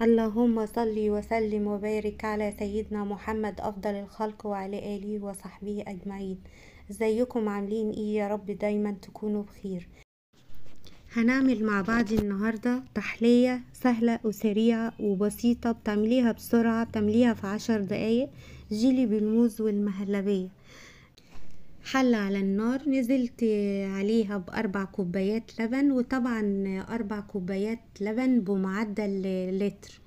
اللهم صل وسلم وبارك على سيدنا محمد أفضل الخلق وعلى آله وصحبه أجمعين. ازيكم عاملين ايه؟ يا رب دايما تكونوا بخير. هنعمل مع بعض النهاردة تحلية سهلة وسريعة وبسيطة، بتعمليها بسرعة، بتعمليها في 10 دقايق. جيلي بالموز والمهلبية. حلة على النار، نزلت عليها ب4 كوبايات لبن، وطبعا 4 كوبايات لبن بمعدل لتر.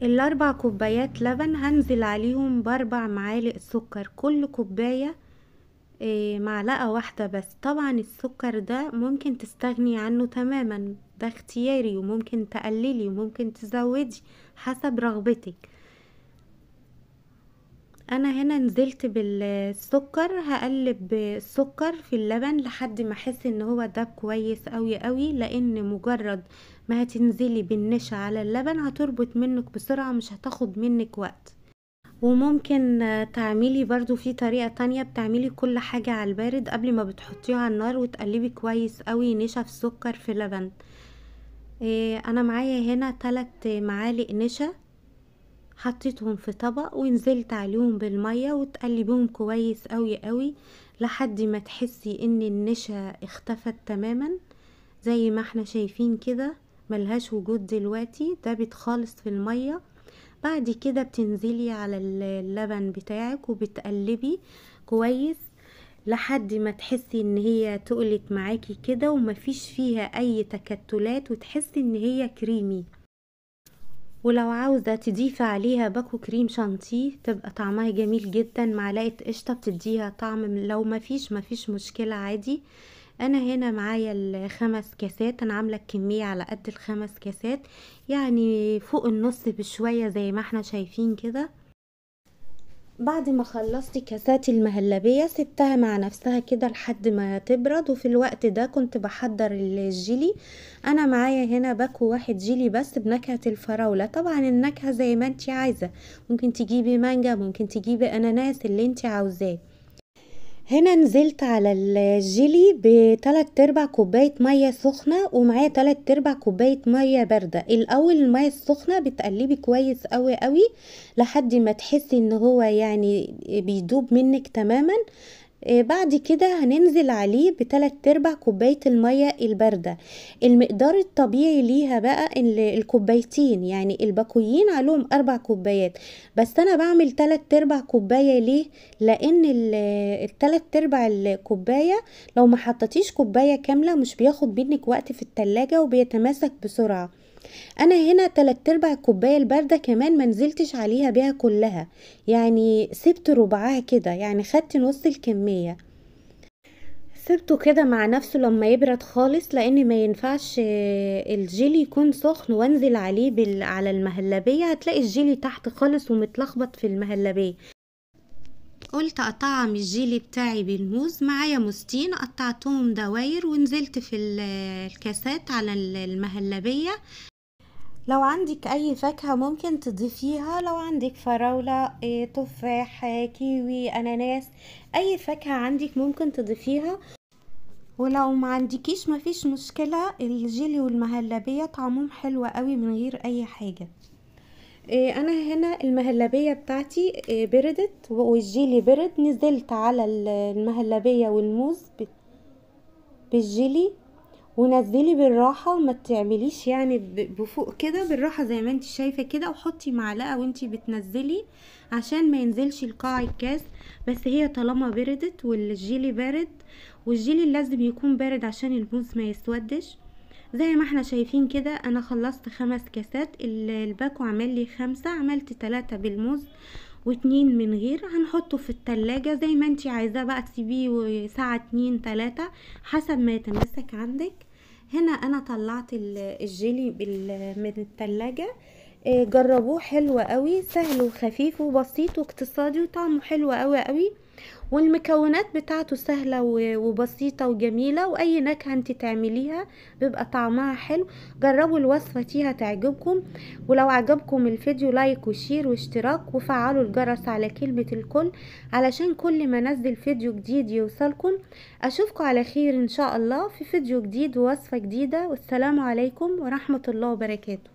ال4 كوبايات لبن هنزل عليهم ب4 معالق سكر، كل كوباية معلقة واحدة بس. طبعا السكر ده ممكن تستغني عنه تماما، ده اختياري، وممكن تقللي وممكن تزودي حسب رغبتك. انا هنا نزلت بالسكر، هقلب السكر في اللبن لحد ما احس ان هو داب كويس قوي قوي، لان مجرد ما هتنزلي بالنشا على اللبن هتربط منك بسرعة، مش هتاخد منك وقت. وممكن تعملي برضو في طريقة تانية، بتعملي كل حاجة على البارد قبل ما بتحطيها على النار، وتقلبي كويس قوي نشا في السكر في لبن. انا معايا هنا 3 معالق نشا، حطيتهم في طبق ونزلت عليهم بالمية، وتقلبيهم كويس قوي قوي لحد ما تحسي ان النشا اختفت تماما زي ما احنا شايفين كده، ملهاش وجود دلوقتي، دابت خالص في المية. بعد كده بتنزلي على اللبن بتاعك وبتقلبي كويس لحد ما تحسي ان هي تقلت معاكي كده ومفيش فيها اي تكتلات، وتحسي ان هي كريمي. ولو عاوزة تضيفي عليها باكو كريم شانتيه تبقى طعمها جميل جدا، معلقة قشطة بتديها طعم. لو مفيش مشكلة عادي. انا هنا معايا ال5 كاسات، انا عاملة الكمية على قد ال5 كاسات، يعني فوق النص بشوية زي ما احنا شايفين كده. بعد ما خلصت كاسات المهلبية سبتها مع نفسها كده لحد ما تبرد، وفي الوقت ده كنت بحضر الجيلي. انا معايا هنا باكو واحد جيلي بس بنكهة الفراولة، طبعا النكهة زي ما انتي عايزة، ممكن تجيبي مانجا، ممكن تجيبي اناناس، اللي انتي عاوزاه. هنا نزلت على الجيلي ب3/4 كوباية مية سخنة، ومعايا 3/4 كوباية مية باردة. الاول المية السخنة بتقلبي كويس قوي قوي لحد ما تحسي ان هو يعني بيدوب منك تماما. بعد كده هننزل عليه ب3/4 كوباية المية الباردة. المقدار الطبيعي ليها بقى الكوبايتين، يعني الباكويين عليهم 4 كوبايات، بس انا بعمل 3/4 كوباية. ليه؟ لان ال3/4 الكوباية لو ما حطتيش كوباية كاملة مش بياخد منك وقت في التلاجة وبيتماسك بسرعة. انا هنا 3/4 الكوبايه البارده كمان منزلتش عليها بيها كلها، يعني سبت ربعها كده، يعني خدت نص الكميه. سبته كده مع نفسه لما يبرد خالص، لان ما ينفعش الجيلي يكون سخن وانزل عليه على المهلبيه، هتلاقي الجيلي تحت خالص ومتلخبط في المهلبيه. قلت اطعم الجيلي بتاعي بالموز، معايا موزتين قطعتهم دواير ونزلت في الكاسات على المهلبيه. لو عندك اي فاكهة ممكن تضيفيها، لو عندك فراولة، تفاح، كيوي، اناناس، اي فاكهة عندك ممكن تضيفيها. ولو ما عندكيش مفيش مشكلة، الجيلي والمهلبية طعمهم حلو قوي من غير اي حاجة. انا هنا المهلبية بتاعتي بردت والجيلي برد، نزلت على المهلبية والموز بالجيلي، ونزلي بالراحة، ما تعمليش يعني بفوق كده، بالراحة زي ما انت شايفة كده، وحطي معلقة وانت بتنزلي عشان ما ينزلش القاع الكاس. بس هي طالما بردت والجيلي بارد، والجيلي لازم يكون بارد عشان الموز ما يسودش. زي ما احنا شايفين كده انا خلصت 5 كاسات، الباكو عمل لي 5، عملت 3 بالموز و2 من غير. هنحطه في التلاجة زي ما انتي عايزاه بقى، تسيبيه ساعة 2-3 حسب ما يتمسك عندك. هنا انا طلعت الجيلي من التلاجة. جربوه، حلو قوي، سهل وخفيف وبسيط واقتصادي وطعمه حلو قوي قوي، والمكونات بتاعته سهلة وبسيطة وجميلة، واي نكهة انت تعمليها بيبقى طعمها حلو. جربوا الوصفة دي هتعجبكم. ولو عجبكم الفيديو لايك وشير واشتراك، وفعلوا الجرس على كلمة الكل علشان كل ما انزل فيديو جديد يوصلكم. اشوفكم على خير ان شاء الله في فيديو جديد ووصفة جديدة، والسلام عليكم ورحمة الله وبركاته.